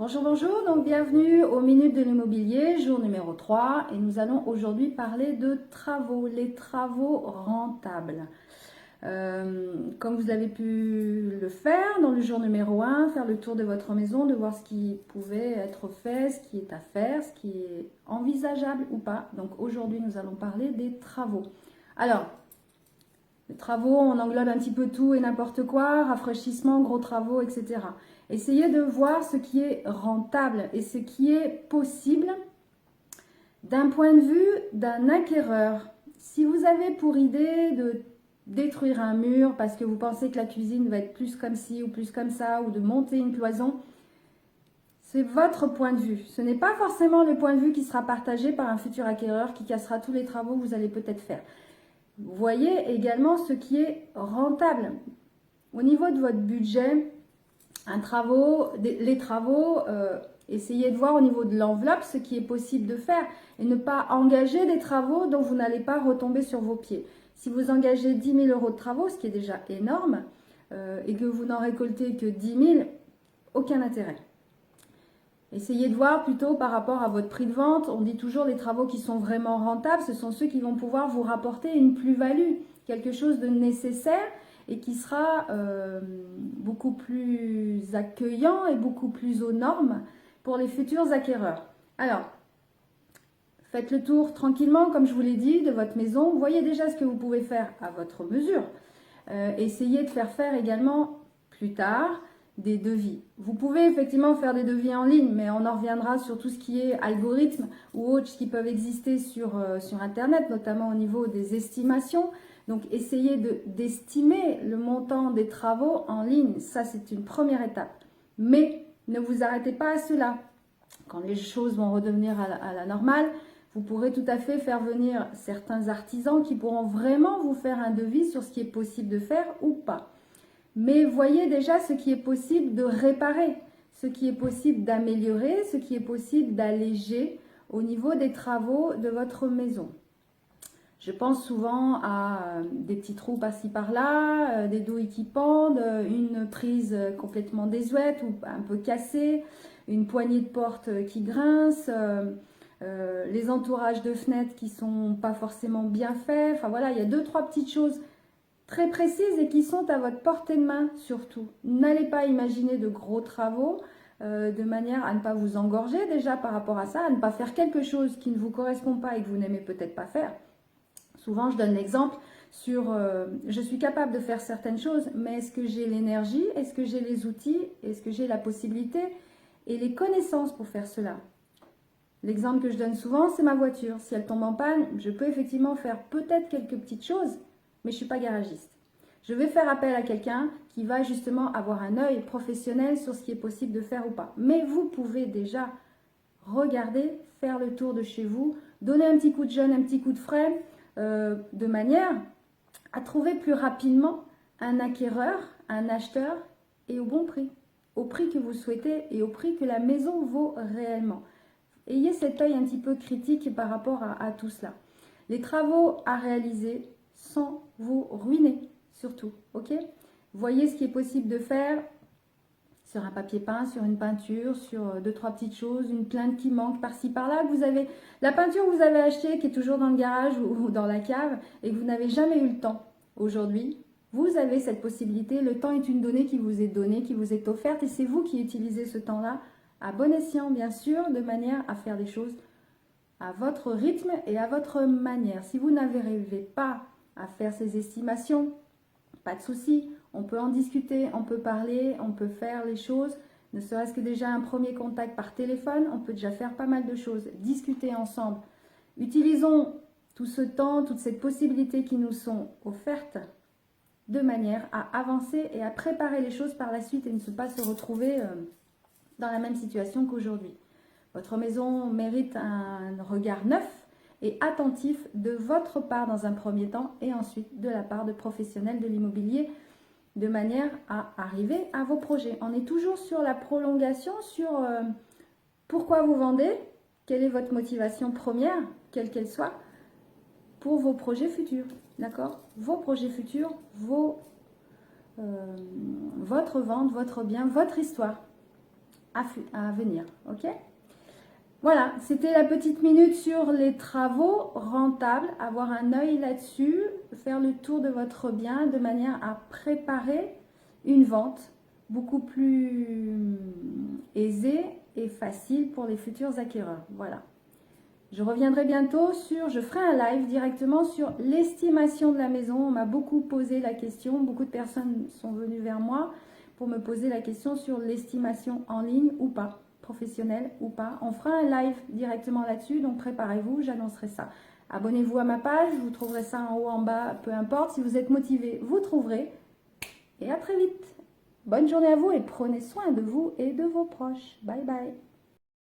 Bonjour, bonjour, donc bienvenue aux Minutes de l'Immobilier, jour numéro 3 et nous allons aujourd'hui parler de travaux, les travaux rentables. Comme vous avez pu le faire dans le jour numéro 1, faire le tour de votre maison, de voir ce qui pouvait être fait, ce qui est à faire, ce qui est envisageable ou pas. Donc aujourd'hui nous allons parler des travaux. Alors, les travaux, on englobe un petit peu tout et n'importe quoi, rafraîchissement, gros travaux, etc. Essayez de voir ce qui est rentable et ce qui est possible d'un point de vue d'un acquéreur. Si vous avez pour idée de détruire un mur parce que vous pensez que la cuisine va être plus comme ci ou plus comme ça, ou de monter une cloison, c'est votre point de vue. Ce n'est pas forcément le point de vue qui sera partagé par un futur acquéreur qui cassera tous les travaux que vous allez peut-être faire. Voyez également ce qui est rentable. Au niveau de votre budget, les travaux, essayez de voir au niveau de l'enveloppe ce qui est possible de faire et ne pas engager des travaux dont vous n'allez pas retomber sur vos pieds. Si vous engagez 10 000 euros de travaux, ce qui est déjà énorme, et que vous n'en récoltez que 10 000, aucun intérêt. Essayez de voir plutôt par rapport à votre prix de vente. On dit toujours les travaux qui sont vraiment rentables, ce sont ceux qui vont pouvoir vous rapporter une plus-value, quelque chose de nécessaire et qui sera beaucoup plus accueillant et beaucoup plus aux normes pour les futurs acquéreurs. Alors, faites le tour tranquillement, comme je vous l'ai dit, de votre maison. Voyez déjà ce que vous pouvez faire à votre mesure. Essayez de faire également plus tard des devis. Vous pouvez effectivement faire des devis en ligne, mais on en reviendra sur tout ce qui est algorithmes ou autres qui peuvent exister sur Internet, notamment au niveau des estimations. Donc, essayez d'estimer le montant des travaux en ligne. Ça, c'est une première étape. Mais ne vous arrêtez pas à cela. Quand les choses vont redevenir à la normale, vous pourrez tout à fait faire venir certains artisans qui pourront vraiment vous faire un devis sur ce qui est possible de faire ou pas. Mais voyez déjà ce qui est possible de réparer, ce qui est possible d'améliorer, ce qui est possible d'alléger au niveau des travaux de votre maison. Je pense souvent à des petits trous par-ci par-là, des douilles qui pendent, une prise complètement désuète ou un peu cassée, une poignée de porte qui grince, les entourages de fenêtres qui sont pas forcément bien faits. Enfin voilà, il y a 2-3 petites choses très précises et qui sont à votre portée de main surtout. N'allez pas imaginer de gros travaux de manière à ne pas vous engorger déjà par rapport à ça, à ne pas faire quelque chose qui ne vous correspond pas et que vous n'aimez peut-être pas faire. Souvent, je donne l'exemple sur je suis capable de faire certaines choses, mais est-ce que j'ai l'énergie, est-ce que j'ai les outils, est-ce que j'ai la possibilité et les connaissances pour faire cela? L'exemple que je donne souvent, c'est ma voiture. Si elle tombe en panne, je peux effectivement faire peut-être quelques petites choses, mais je ne suis pas garagiste. Je vais faire appel à quelqu'un qui va justement avoir un œil professionnel sur ce qui est possible de faire ou pas. Mais vous pouvez déjà regarder, faire le tour de chez vous, donner un petit coup de jeune, un petit coup de frais, de manière à trouver plus rapidement un acquéreur, un acheteur et au bon prix. Au prix que vous souhaitez et au prix que la maison vaut réellement. Ayez cet œil un petit peu critique par rapport à tout cela. Les travaux à réaliser sans vous ruiner, surtout, ok? Voyez ce qui est possible de faire sur un papier peint, sur une peinture, sur 2-3 petites choses, une plainte qui manque par-ci par-là, que vous avez, la peinture que vous avez achetée qui est toujours dans le garage ou dans la cave et que vous n'avez jamais eu le temps. Aujourd'hui, vous avez cette possibilité, le temps est une donnée qui vous est donnée, qui vous est offerte et c'est vous qui utilisez ce temps-là à bon escient, bien sûr, de manière à faire des choses à votre rythme et à votre manière. Si vous n'arrivez pas à faire ces estimations, pas de souci, on peut en discuter, on peut parler, on peut faire les choses, ne serait-ce que déjà un premier contact par téléphone, on peut déjà faire pas mal de choses, discuter ensemble. Utilisons tout ce temps, toutes ces possibilités qui nous sont offertes de manière à avancer et à préparer les choses par la suite et ne pas se retrouver dans la même situation qu'aujourd'hui. Votre maison mérite un regard neuf et attentif de votre part dans un premier temps et ensuite de la part de professionnels de l'immobilier de manière à arriver à vos projets. On est toujours sur la prolongation, sur pourquoi vous vendez, quelle est votre motivation première, quelle qu'elle soit, pour vos projets futurs. D'accord? Vos projets futurs, votre vente, votre bien, votre histoire. à venir. Ok? Voilà, c'était la petite minute sur les travaux rentables. Avoir un œil là-dessus, faire le tour de votre bien de manière à préparer une vente beaucoup plus aisée et facile pour les futurs acquéreurs. Voilà. Je reviendrai bientôt je ferai un live directement sur l'estimation de la maison. On m'a beaucoup posé la question, beaucoup de personnes sont venues vers moi pour me poser la question sur l'estimation en ligne ou pas, professionnelle ou pas. On fera un live directement là-dessus, donc préparez-vous, j'annoncerai ça. Abonnez-vous à ma page, vous trouverez ça en haut, en bas, peu importe. Si vous êtes motivé, vous trouverez. Et à très vite. Bonne journée à vous et prenez soin de vous et de vos proches. Bye bye.